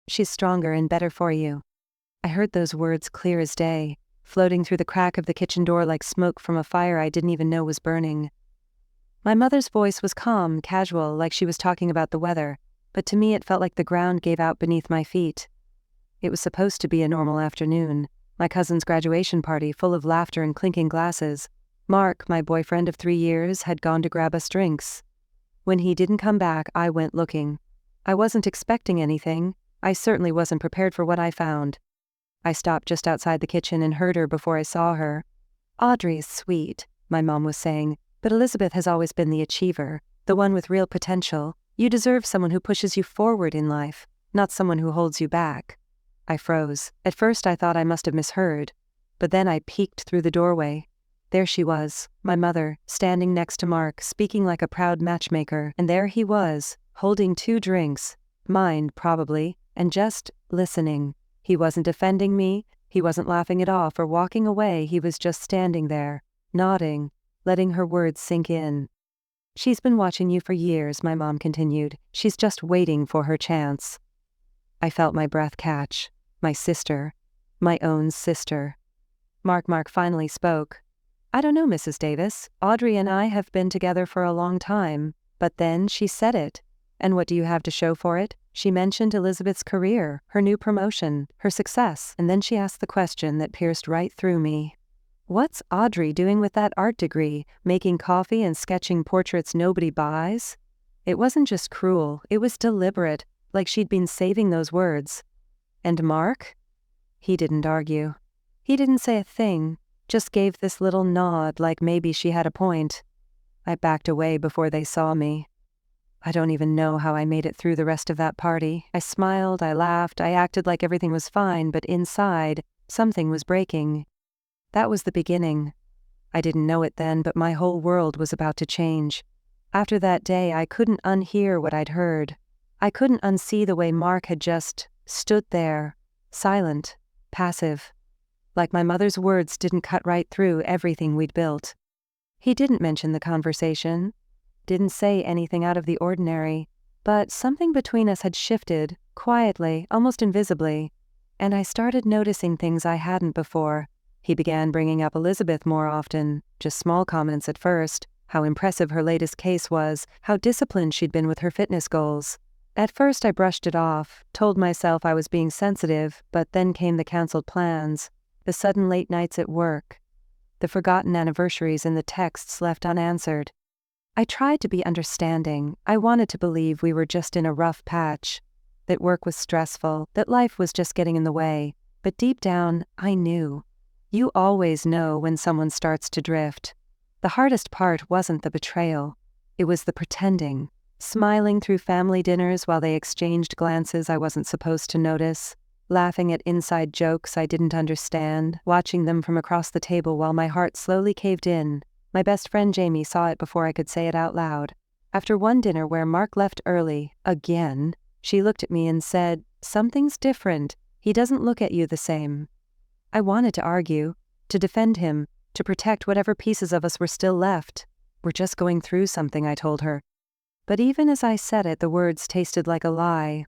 She's stronger and better for you." I heard those words clear as day, floating through the crack of the kitchen door like smoke from a fire I didn't even know was burning. My mother's voice was calm, casual, like she was talking about the weather, but to me it felt like the ground gave out beneath my feet. It was supposed to be a normal afternoon, my cousin's graduation party full of laughter and clinking glasses. Mark, my boyfriend of 3 years, had gone to grab us drinks. When he didn't come back, I went looking. I wasn't expecting anything. I certainly wasn't prepared for what I found. I stopped just outside the kitchen and heard her before I saw her. "Audrey is sweet," my mom was saying, "but Elizabeth has always been the achiever, the one with real potential. You deserve someone who pushes you forward in life, not someone who holds you back." I froze. At first I thought I must have misheard, but then I peeked through the doorway. There she was, my mother, standing next to Mark, speaking like a proud matchmaker, and there he was, holding 2 drinks, mine probably, and just listening. He wasn't defending me, he wasn't laughing it off or walking away, he was just standing there, nodding, letting her words sink in. "She's been watching you for years," my mom continued. "She's just waiting for her chance." I felt my breath catch. My sister. My own sister. Mark finally spoke. "I don't know, Mrs. Davis. Audrey and I have been together for a long time." But then she said it. "And what do you have to show for it?" She mentioned Elizabeth's career, her new promotion, her success, and then she asked the question that pierced right through me. "What's Audrey doing with that art degree, making coffee and sketching portraits nobody buys?" It wasn't just cruel, it was deliberate, like she'd been saving those words. And Mark? He didn't argue. He didn't say a thing, just gave this little nod like maybe she had a point. I backed away before they saw me. I don't even know how I made it through the rest of that party. I smiled, I laughed, I acted like everything was fine, but inside, something was breaking. That was the beginning. I didn't know it then, but my whole world was about to change. After that day, I couldn't unhear what I'd heard. I couldn't unsee the way Mark had just stood there, silent, passive, like my mother's words didn't cut right through everything we'd built. He didn't mention the conversation, didn't say anything out of the ordinary, but something between us had shifted, quietly, almost invisibly, and I started noticing things I hadn't before. He began bringing up Elizabeth more often, just small comments at first, how impressive her latest case was, how disciplined she'd been with her fitness goals. At first I brushed it off, told myself I was being sensitive, but then came the cancelled plans, the sudden late nights at work, the forgotten anniversaries and the texts left unanswered. I tried to be understanding. I wanted to believe we were just in a rough patch, that work was stressful, that life was just getting in the way, but deep down, I knew. You always know when someone starts to drift. The hardest part wasn't the betrayal, it was the pretending. Smiling through family dinners while they exchanged glances I wasn't supposed to notice, laughing at inside jokes I didn't understand, watching them from across the table while my heart slowly caved in. My best friend Jamie saw it before I could say it out loud. After one dinner where Mark left early, again, she looked at me and said, "Something's different. He doesn't look at you the same." I wanted to argue, to defend him, to protect whatever pieces of us were still left. "We're just going through something," I told her. But even as I said it, the words tasted like a lie.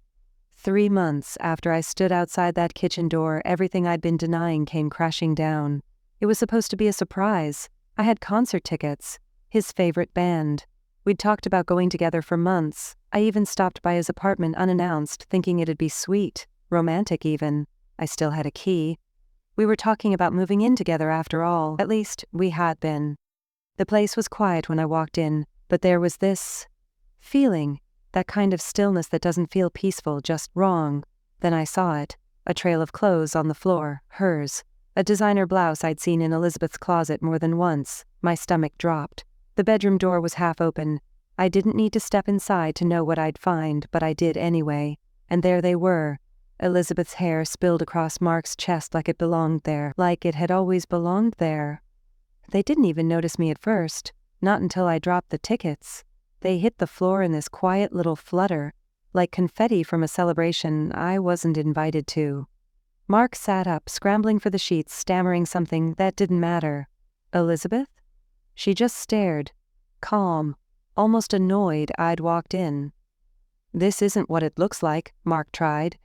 3 months after I stood outside that kitchen door, everything I'd been denying came crashing down. It was supposed to be a surprise. I had concert tickets, his favorite band. We'd talked about going together for months. I even stopped by his apartment unannounced, thinking it'd be sweet, romantic even. I still had a key. We were talking about moving in together after all. At least, we had been. The place was quiet when I walked in, but there was this feeling, that kind of stillness that doesn't feel peaceful, just wrong. Then I saw it, a trail of clothes on the floor, hers, a designer blouse I'd seen in Elizabeth's closet more than once. My stomach dropped. The bedroom door was half open. I didn't need to step inside to know what I'd find, but I did anyway. And there they were. Elizabeth's hair spilled across Mark's chest like it belonged there, like it had always belonged there. They didn't even notice me at first, not until I dropped the tickets. They hit the floor in this quiet little flutter, like confetti from a celebration I wasn't invited to. Mark sat up, scrambling for the sheets, stammering something that didn't matter. "Elizabeth?" She just stared, calm, almost annoyed I'd walked in. "This isn't what it looks like," Mark tried.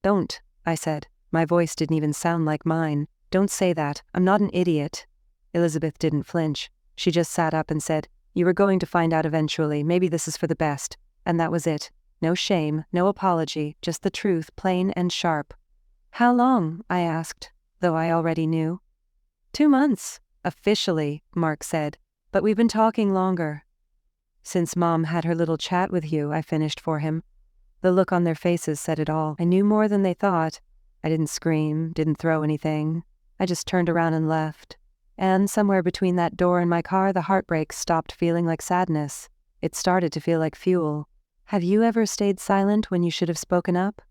Don't, I said. My voice didn't even sound like mine. Don't say that. I'm not an idiot. Elizabeth didn't flinch. She just sat up and said, You were going to find out eventually. Maybe this is for the best. And that was it. No shame, no apology, just the truth, plain and sharp. How long? I asked, though I already knew. 2 months. Officially, Mark said. But we've been talking longer. Since Mom had her little chat with you, I finished for him. The look on their faces said it all. I knew more than they thought. I didn't scream, didn't throw anything. I just turned around and left. And somewhere between that door and my car, the heartbreak stopped feeling like sadness. It started to feel like fuel. Have you ever stayed silent when you should have spoken up?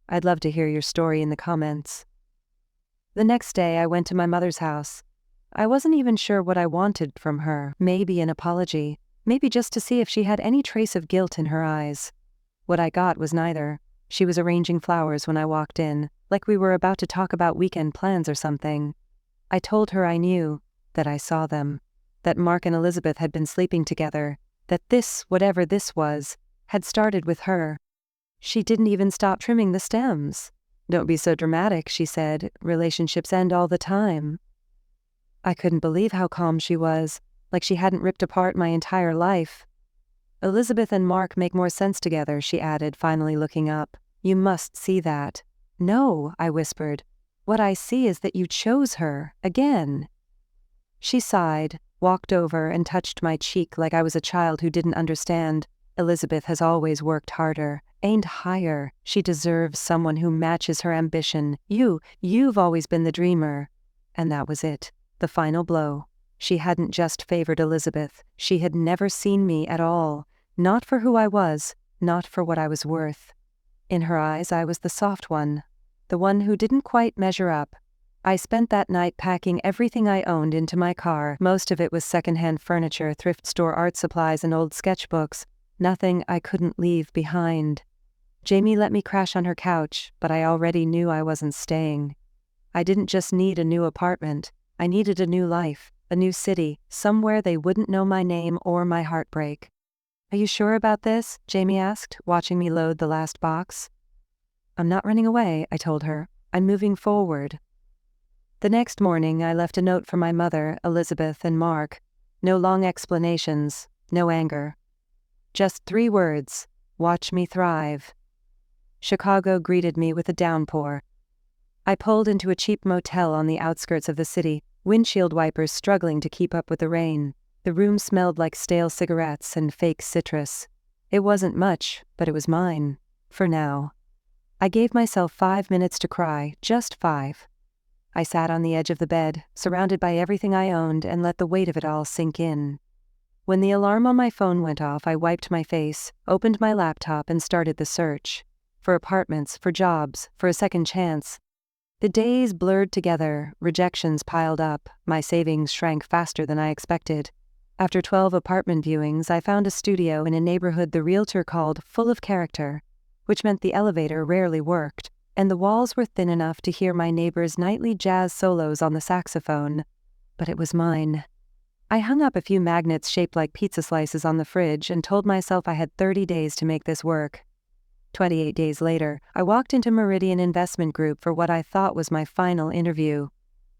I'd love to hear your story in the comments. The next day, I went to my mother's house. I wasn't even sure what I wanted from her. Maybe an apology. Maybe just to see if she had any trace of guilt in her eyes. What I got was neither. She was arranging flowers when I walked in, like we were about to talk about weekend plans or something. I told her I knew, that I saw them, that Mark and Elizabeth had been sleeping together, that this, whatever this was, had started with her. She didn't even stop trimming the stems. Don't be so dramatic, she said. Relationships end all the time. I couldn't believe how calm she was, like she hadn't ripped apart my entire life. Elizabeth and Mark make more sense together, she added, finally looking up. You must see that. No, I whispered. What I see is that you chose her, again. She sighed, walked over and touched my cheek like I was a child who didn't understand. Elizabeth has always worked harder, aimed higher. She deserves someone who matches her ambition. You've always been the dreamer. And that was it, the final blow. She hadn't just favored Elizabeth. She had never seen me at all. Not for who I was, not for what I was worth. In her eyes, I was the soft one, the one who didn't quite measure up. I spent that night packing everything I owned into my car. Most of it was secondhand furniture, thrift store art supplies, and old sketchbooks. Nothing I couldn't leave behind. Jamie let me crash on her couch, but I already knew I wasn't staying. I didn't just need a new apartment. I needed a new life, a new city, somewhere they wouldn't know my name or my heartbreak. Are you sure about this? Jamie asked, watching me load the last box. I'm not running away, I told her. I'm moving forward. The next morning, I left a note for my mother, Elizabeth, and Mark. No long explanations, no anger. Just 3 words, watch me thrive. Chicago greeted me with a downpour. I pulled into a cheap motel on the outskirts of the city, windshield wipers struggling to keep up with the rain. The room smelled like stale cigarettes and fake citrus. It wasn't much, but it was mine. For now. I gave myself 5 minutes to cry, just 5. I sat on the edge of the bed, surrounded by everything I owned, and let the weight of it all sink in. When the alarm on my phone went off, I wiped my face, opened my laptop, and started the search. For apartments, for jobs, for a second chance. The days blurred together, rejections piled up, my savings shrank faster than I expected. After 12 apartment viewings, I found a studio in a neighborhood the realtor called full of character, which meant the elevator rarely worked, and the walls were thin enough to hear my neighbor's nightly jazz solos on the saxophone. But it was mine. I hung up a few magnets shaped like pizza slices on the fridge and told myself I had 30 days to make this work. 28 days later, I walked into Meridian Investment Group for what I thought was my final interview.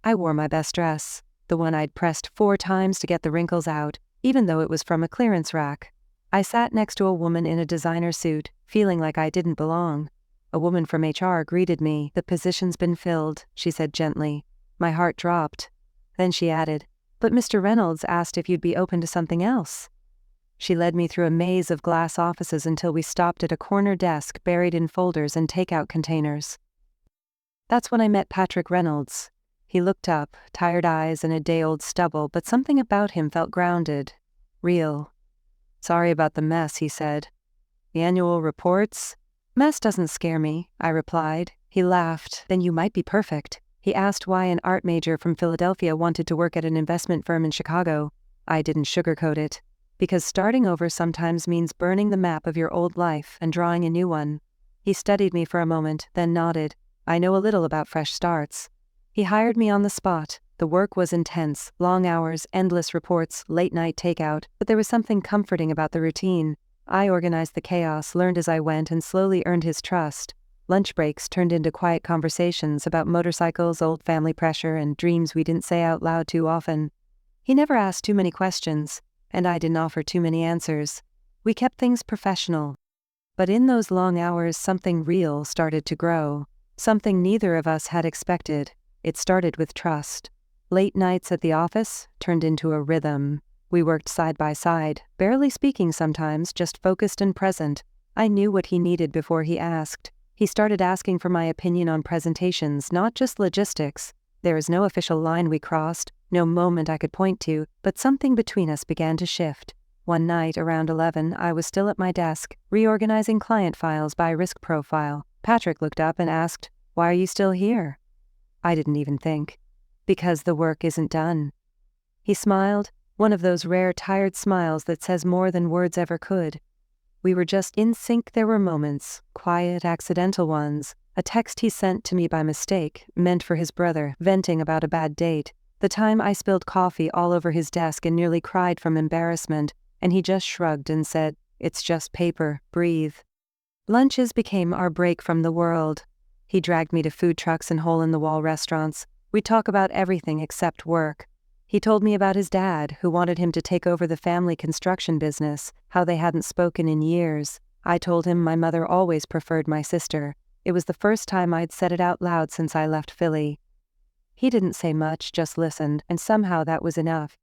I wore my best dress, the one I'd pressed 4 times to get the wrinkles out, even though it was from a clearance rack. I sat next to a woman in a designer suit, feeling like I didn't belong. A woman from HR greeted me. The position's been filled, she said gently. My heart dropped. Then she added, but Mr. Reynolds asked if you'd be open to something else. She led me through a maze of glass offices until we stopped at a corner desk buried in folders and takeout containers. That's when I met Patrick Reynolds. He looked up, tired eyes and a day-old stubble, but something about him felt grounded, real. Sorry about the mess, he said. The annual reports? Mess doesn't scare me, I replied. He laughed. Then you might be perfect. He asked why an art major from Philadelphia wanted to work at an investment firm in Chicago. I didn't sugarcoat it. Because starting over sometimes means burning the map of your old life and drawing a new one. He studied me for a moment, then nodded. I know a little about fresh starts. He hired me on the spot. The work was intense, long hours, endless reports, late-night takeout, but there was something comforting about the routine. I organized the chaos, learned as I went, and slowly earned his trust. Lunch breaks turned into quiet conversations about motorcycles, old family pressure, and dreams we didn't say out loud too often. He never asked too many questions, and I didn't offer too many answers. We kept things professional. But in those long hours, something real started to grow. Something neither of us had expected. It started with trust. Late nights at the office turned into a rhythm. We worked side by side, barely speaking sometimes, just focused and present. I knew what he needed before he asked. He started asking for my opinion on presentations, not just logistics. There was no official line we crossed, no moment I could point to, but something between us began to shift. One night, around 11, I was still at my desk, reorganizing client files by risk profile. Patrick looked up and asked, "Why are you still here?" I didn't even think. Because the work isn't done. He smiled, one of those rare tired smiles that says more than words ever could. We were just in sync. There were moments, quiet, accidental ones, a text he sent to me by mistake, meant for his brother, venting about a bad date, the time I spilled coffee all over his desk and nearly cried from embarrassment, and he just shrugged and said, "It's just paper, breathe." Lunches became our break from the world. He dragged me to food trucks and hole-in-the-wall restaurants. We'd talk about everything except work. He told me about his dad, who wanted him to take over the family construction business, how they hadn't spoken in years. I told him my mother always preferred my sister. It was the first time I'd said it out loud since I left Philly. He didn't say much, just listened, and somehow that was enough.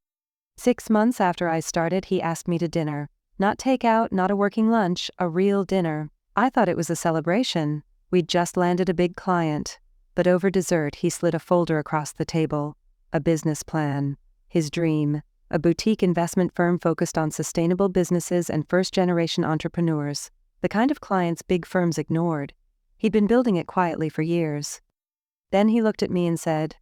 6 months after I started, he asked me to dinner. Not takeout, not a working lunch, a real dinner. I thought it was a celebration. We'd just landed a big client. But over dessert, he slid a folder across the table. A business plan. His dream. A boutique investment firm focused on sustainable businesses and first-generation entrepreneurs. The kind of clients big firms ignored. He'd been building it quietly for years. Then he looked at me and said,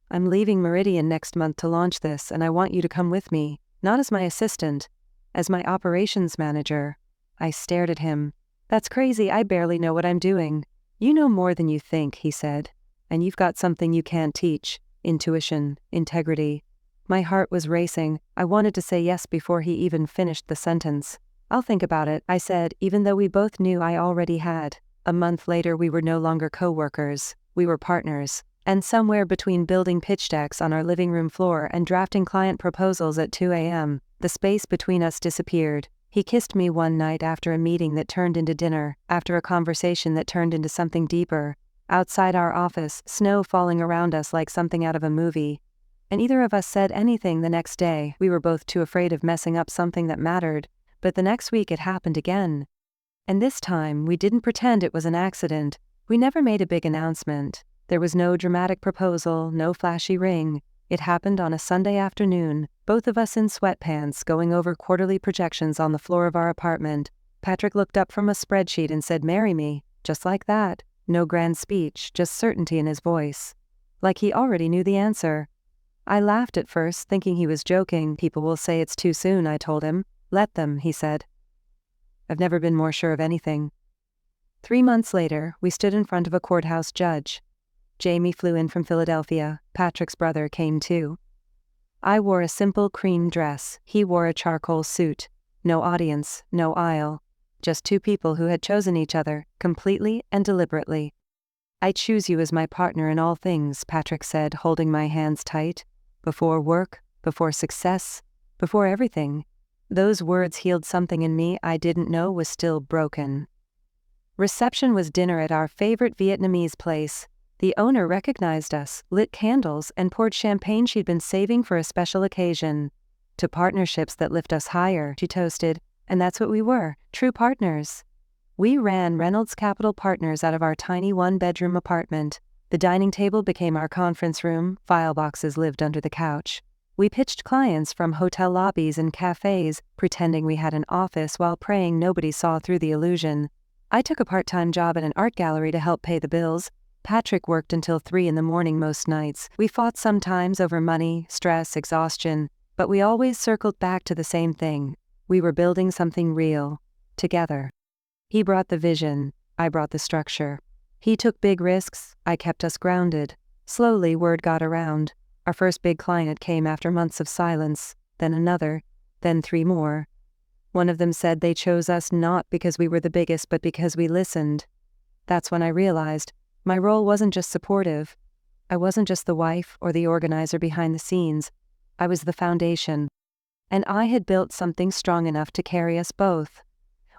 "I'm leaving Meridian next month to launch this, and I want you to come with me, not as my assistant, as my operations manager." I stared at him. "That's crazy, I barely know what I'm doing." "You know more than you think," he said. "And you've got something you can't teach. Intuition, integrity." My heart was racing. I wanted to say yes before he even finished the sentence. "I'll think about it," I said, even though we both knew I already had. A month later, we were no longer co-workers. We were partners. And somewhere between building pitch decks on our living room floor and drafting client proposals at 2 a.m., the space between us disappeared. He kissed me one night after a meeting that turned into dinner, after a conversation that turned into something deeper. Outside our office, snow falling around us like something out of a movie. And neither of us said anything the next day. We were both too afraid of messing up something that mattered. But the next week it happened again. And this time, we didn't pretend it was an accident. We never made a big announcement. There was no dramatic proposal, no flashy ring. It happened on a Sunday afternoon, both of us in sweatpants going over quarterly projections on the floor of our apartment. Patrick looked up from a spreadsheet and said, "Marry me," just like that. No grand speech, just certainty in his voice. Like he already knew the answer. I laughed at first, thinking he was joking. "People will say it's too soon," I told him. "Let them," he said. I've never been more sure of anything. 3 months later, we stood in front of a courthouse judge. Jamie flew in from Philadelphia. Patrick's brother came too. I wore a simple cream dress. He wore a charcoal suit. No audience, no aisle. Just two people who had chosen each other, completely and deliberately. "I choose you as my partner in all things," Patrick said, holding my hands tight. "Before work, before success, before everything." Those words healed something in me I didn't know was still broken. Reception was dinner at our favorite Vietnamese place. The owner recognized us, lit candles, and poured champagne she'd been saving for a special occasion. "To partnerships that lift us higher," she toasted, and that's what we were, true partners. We ran Reynolds Capital Partners out of our tiny one-bedroom apartment. The dining table became our conference room, file boxes lived under the couch. We pitched clients from hotel lobbies and cafes, pretending we had an office while praying nobody saw through the illusion. I took a part-time job at an art gallery to help pay the bills. Patrick worked until 3 in the morning most nights. We fought sometimes over money, stress, exhaustion, but we always circled back to the same thing. We were building something real. Together. He brought the vision, I brought the structure. He took big risks, I kept us grounded. Slowly, word got around. Our first big client came after months of silence, then another, then 3 more. One of them said they chose us not because we were the biggest but because we listened. That's when I realized my role wasn't just supportive. I wasn't just the wife or the organizer behind the scenes. I was the foundation. And I had built something strong enough to carry us both.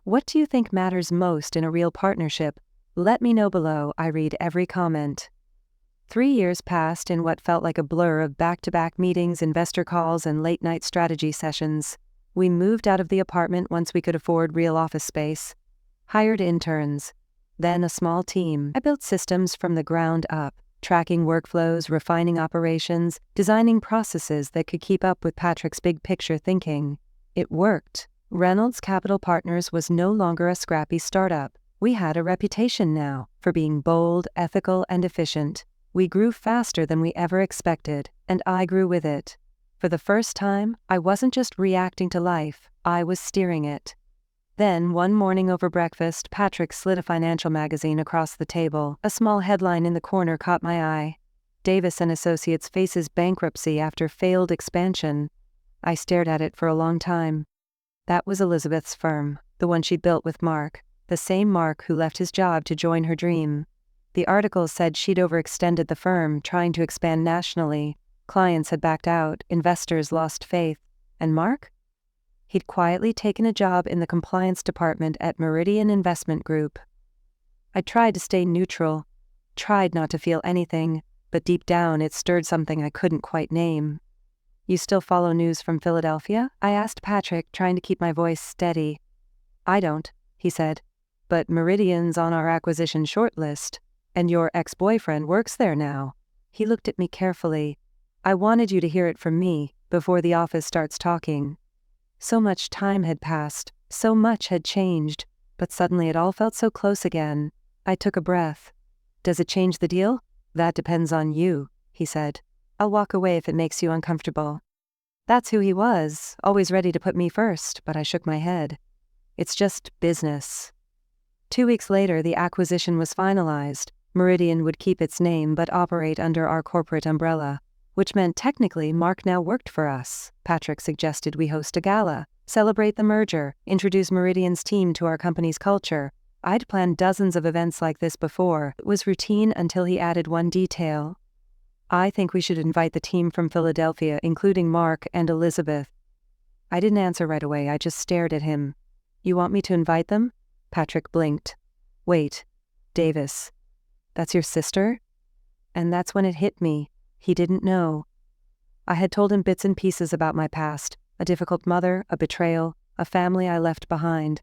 What do you think matters most in a real partnership? Let me know below. I read every comment. 3 years passed in what felt like a blur of back-to-back meetings, investor calls, and late-night strategy sessions. We moved out of the apartment once we could afford real office space. Hired interns. Then a small team. I built systems from the ground up, tracking workflows, refining operations, designing processes that could keep up with Patrick's big-picture thinking. It worked. Reynolds Capital Partners was no longer a scrappy startup. We had a reputation now for being bold, ethical, and efficient. We grew faster than we ever expected, and I grew with it. For the first time, I wasn't just reacting to life, I was steering it. Then, one morning over breakfast, Patrick slid a financial magazine across the table. A small headline in the corner caught my eye. Davis & Associates faces bankruptcy after failed expansion. I stared at it for a long time. That was Elizabeth's firm, the one she built with Mark, the same Mark who left his job to join her dream. The article said she'd overextended the firm, trying to expand nationally. Clients had backed out, investors lost faith. And Mark? He'd quietly taken a job in the compliance department at Meridian Investment Group. I tried to stay neutral, tried not to feel anything, but deep down it stirred something I couldn't quite name. You still follow news from Philadelphia? I asked Patrick, trying to keep my voice steady. I don't, he said, but Meridian's on our acquisition shortlist. And your ex-boyfriend works there now. He looked at me carefully. I wanted you to hear it from me, before the office starts talking. So much time had passed, so much had changed, but suddenly it all felt so close again. I took a breath. Does it change the deal? That depends on you, he said. I'll walk away if it makes you uncomfortable. That's who he was, always ready to put me first, but I shook my head. It's just business. 2 weeks later, the acquisition was finalized. Meridian would keep its name but operate under our corporate umbrella, which meant technically Mark now worked for us. Patrick suggested we host a gala, celebrate the merger, introduce Meridian's team to our company's culture. I'd planned dozens of events like this before. It was routine until he added one detail. I think we should invite the team from Philadelphia, including Mark and Elizabeth. I didn't answer right away, I just stared at him. You want me to invite them? Patrick blinked. Wait, Davis. That's your sister? And that's when it hit me. He didn't know. I had told him bits and pieces about my past, a difficult mother, a betrayal, a family I left behind.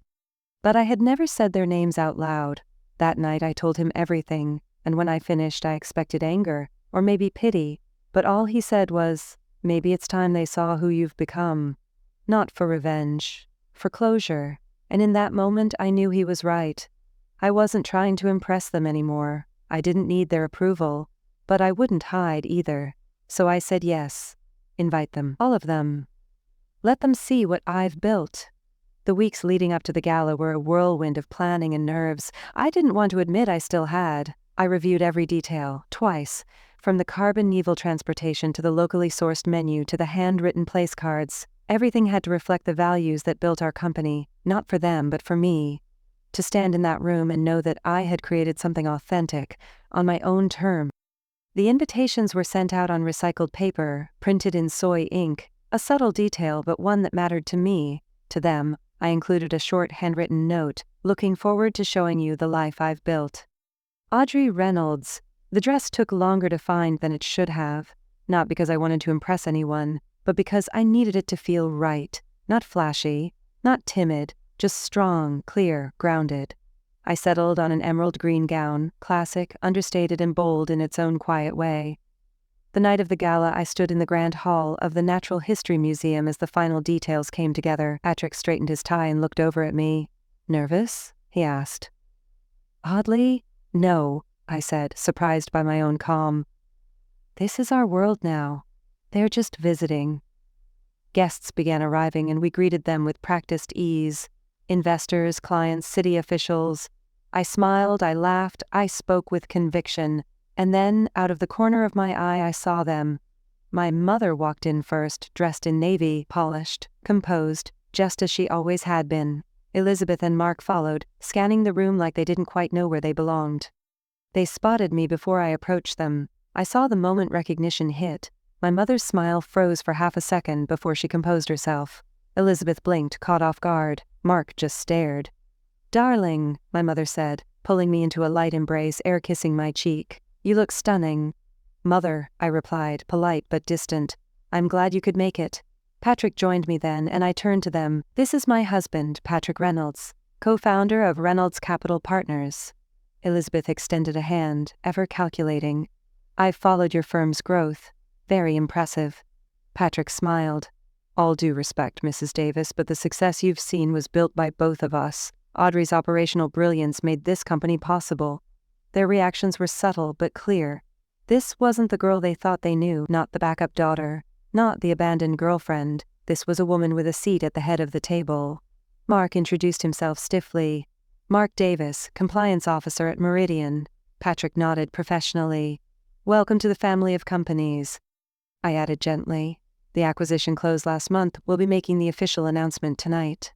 But I had never said their names out loud. That night I told him everything, and when I finished I expected anger, or maybe pity, but all he said was, maybe it's time they saw who you've become. Not for revenge, for closure. And in that moment I knew he was right. I wasn't trying to impress them anymore. I didn't need their approval, but I wouldn't hide either. So I said yes. Invite them, all of them. Let them see what I've built. The weeks leading up to the gala were a whirlwind of planning and nerves. I didn't want to admit I still had. I reviewed every detail, twice, from the carbon neutral transportation to the locally sourced menu to the handwritten place cards. Everything had to reflect the values that built our company, not for them but for me. To stand in that room and know that I had created something authentic, on my own terms. The invitations were sent out on recycled paper, printed in soy ink, a subtle detail but one that mattered to me. To them, I included a short handwritten note, looking forward to showing you the life I've built. Audrey Reynolds. The dress took longer to find than it should have, not because I wanted to impress anyone, but because I needed it to feel right, not flashy, not timid, just strong, clear, grounded. I settled on an emerald green gown, classic, understated and bold in its own quiet way. The night of the gala, I stood in the grand hall of the Natural History Museum as the final details came together. Patrick straightened his tie and looked over at me. Nervous? He asked. Oddly, no, I said, surprised by my own calm. This is our world now. They're just visiting. Guests began arriving and we greeted them with practiced ease. Investors, clients, city officials. I smiled, I laughed, I spoke with conviction. And then, out of the corner of my eye, I saw them. My mother walked in first, dressed in navy, polished, composed, just as she always had been. Elizabeth and Mark followed, scanning the room like they didn't quite know where they belonged. They spotted me before I approached them. I saw the moment recognition hit. My mother's smile froze for half a second before she composed herself. Elizabeth blinked, caught off guard. Mark just stared. "Darling," my mother said, pulling me into a light embrace, air-kissing my cheek. "You look stunning." "Mother," I replied, polite but distant. "I'm glad you could make it." Patrick joined me then, and I turned to them. "This is my husband, Patrick Reynolds, co-founder of Reynolds Capital Partners." Elizabeth extended a hand, ever calculating. "I've followed your firm's growth. Very impressive." Patrick smiled. "All due respect, Mrs. Davis, but the success you've seen was built by both of us. Audrey's operational brilliance made this company possible." Their reactions were subtle but clear. This wasn't the girl they thought they knew, not the backup daughter, not the abandoned girlfriend. This was a woman with a seat at the head of the table. Mark introduced himself stiffly. "Mark Davis, compliance officer at Meridian." Patrick nodded professionally. "Welcome to the family of companies." I added gently. "The acquisition closed last month. We'll be making the official announcement tonight."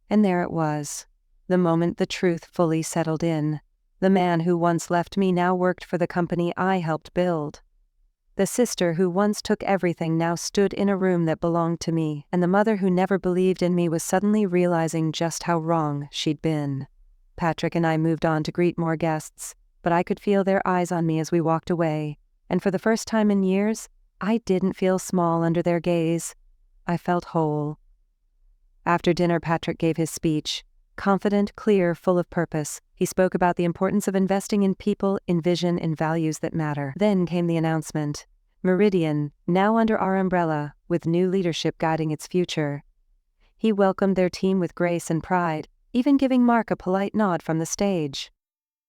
And there it was. The moment the truth fully settled in. The man who once left me now worked for the company I helped build. The sister who once took everything now stood in a room that belonged to me, and the mother who never believed in me was suddenly realizing just how wrong she'd been. Patrick and I moved on to greet more guests, but I could feel their eyes on me as we walked away, and for the first time in years, I didn't feel small under their gaze. I felt whole. After dinner, Patrick gave his speech. Confident, clear, full of purpose, he spoke about the importance of investing in people, in vision, in values that matter. Then came the announcement. Meridian, now under our umbrella, with new leadership guiding its future. He welcomed their team with grace and pride, even giving Mark a polite nod from the stage.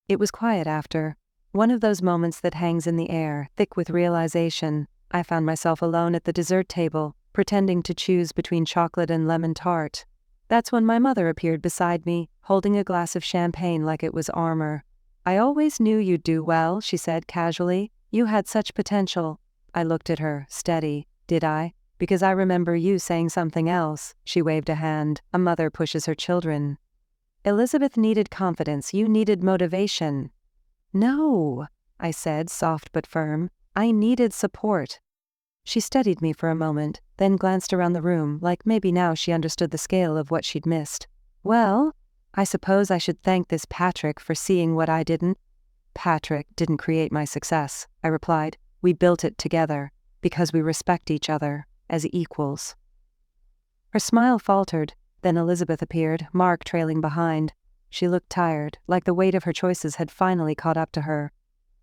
It was quiet after. One of those moments that hangs in the air, thick with realization. I found myself alone at the dessert table, pretending to choose between chocolate and lemon tart. That's when my mother appeared beside me, holding a glass of champagne like it was armor. "I always knew you'd do well," she said casually. "You had such potential." I looked at her, steady. "Did I? Because I remember you saying something else." She waved a hand. "A mother pushes her children." "Elizabeth needed confidence. You needed motivation." "No," I said, soft but firm. "I needed support." She studied me for a moment, then glanced around the room, like maybe now she understood the scale of what she'd missed. "Well, I suppose I should thank this Patrick for seeing what I didn't." "Patrick didn't create my success," I replied. "We built it together, because we respect each other, as equals." Her smile faltered, then Elizabeth appeared, Mark trailing behind. She looked tired, like the weight of her choices had finally caught up to her.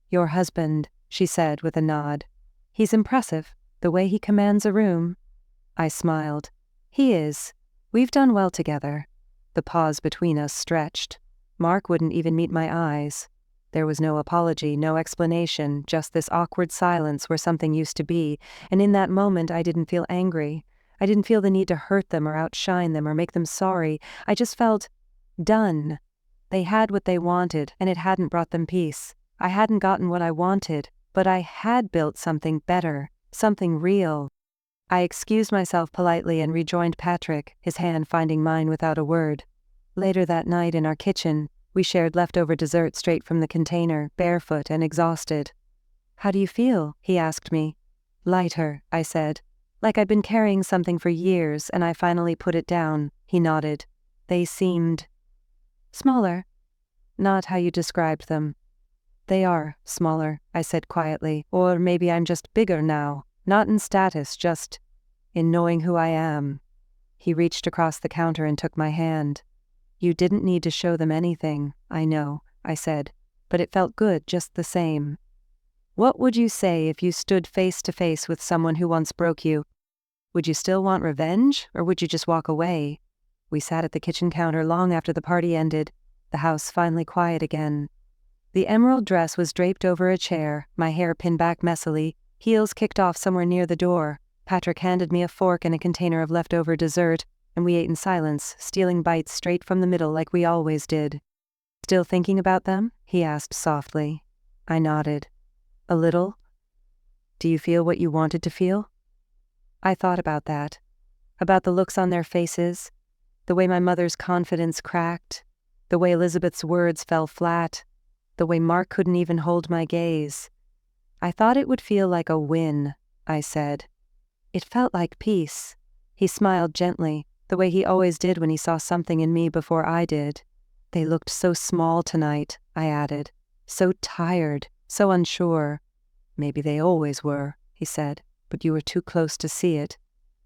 "Your husband," she said with a nod. "He's impressive. The way he commands a room." I smiled. "He is. We've done well together." The pause between us stretched. Mark wouldn't even meet my eyes. There was no apology, no explanation, just this awkward silence where something used to be, and in that moment I didn't feel angry. I didn't feel the need to hurt them or outshine them or make them sorry. I just felt done. They had what they wanted, and it hadn't brought them peace. I hadn't gotten what I wanted, but I had built something better. Something real. I excused myself politely and rejoined Patrick, his hand finding mine without a word. Later that night in our kitchen, we shared leftover dessert straight from the container, barefoot and exhausted. "How do you feel?" he asked me. "Lighter," I said. "Like I'd been carrying something for years and I finally put it down." He nodded. "They seemed smaller." "Not how you described them." "They are smaller," I said quietly. "Or maybe I'm just bigger now. Not in status, just in knowing who I am." He reached across the counter and took my hand. "You didn't need to show them anything, I know," I said, "but it felt good just the same." What would you say if you stood face to face with someone who once broke you? Would you still want revenge, or would you just walk away? We sat at the kitchen counter long after the party ended, the house finally quiet again. The emerald dress was draped over a chair, my hair pinned back messily, heels kicked off somewhere near the door. Patrick handed me a fork and a container of leftover dessert, and we ate in silence, stealing bites straight from the middle like we always did. "Still thinking about them?" he asked softly. I nodded. "A little." "Do you feel what you wanted to feel?" I thought about that. About the looks on their faces. The way my mother's confidence cracked. The way Elizabeth's words fell flat. The way Mark couldn't even hold my gaze. I thought it would feel like a win, I said. It felt like peace. He smiled gently, the way he always did when he saw something in me before I did. They looked so small tonight, I added. So tired, so unsure. Maybe they always were, he said, but you were too close to see it.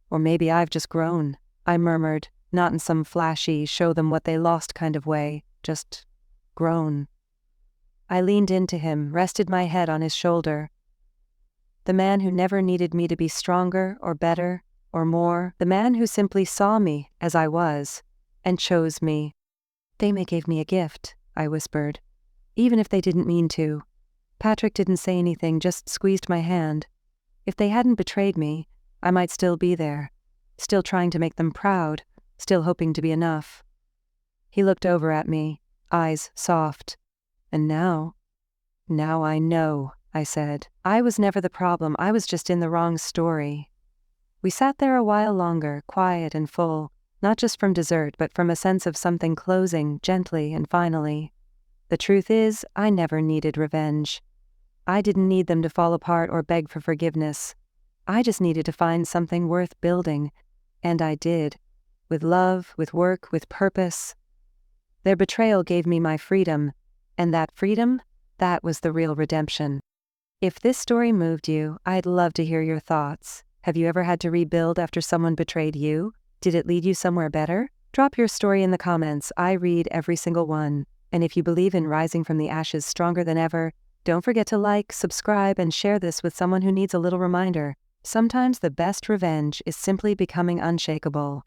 Or maybe I've just grown, I murmured, not in some flashy, show them what they lost kind of way, just grown. I leaned into him, rested my head on his shoulder. The man who never needed me to be stronger or better or more, the man who simply saw me as I was and chose me. They may gave me a gift, I whispered, even if they didn't mean to. Patrick didn't say anything, just squeezed my hand. If they hadn't betrayed me, I might still be there, still trying to make them proud, still hoping to be enough. He looked over at me, eyes soft. And now I know, I said. I was never the problem, I was just in the wrong story. We sat there a while longer, quiet and full, not just from dessert, but from a sense of something closing, gently and finally. The truth is, I never needed revenge. I didn't need them to fall apart or beg for forgiveness. I just needed to find something worth building, and I did. With love, with work, with purpose. Their betrayal gave me my freedom, and that freedom, that was the real redemption. If this story moved you, I'd love to hear your thoughts. Have you ever had to rebuild after someone betrayed you? Did it lead you somewhere better? Drop your story in the comments. I read every single one. And if you believe in rising from the ashes stronger than ever, don't forget to like, subscribe, and share this with someone who needs a little reminder. Sometimes the best revenge is simply becoming unshakable.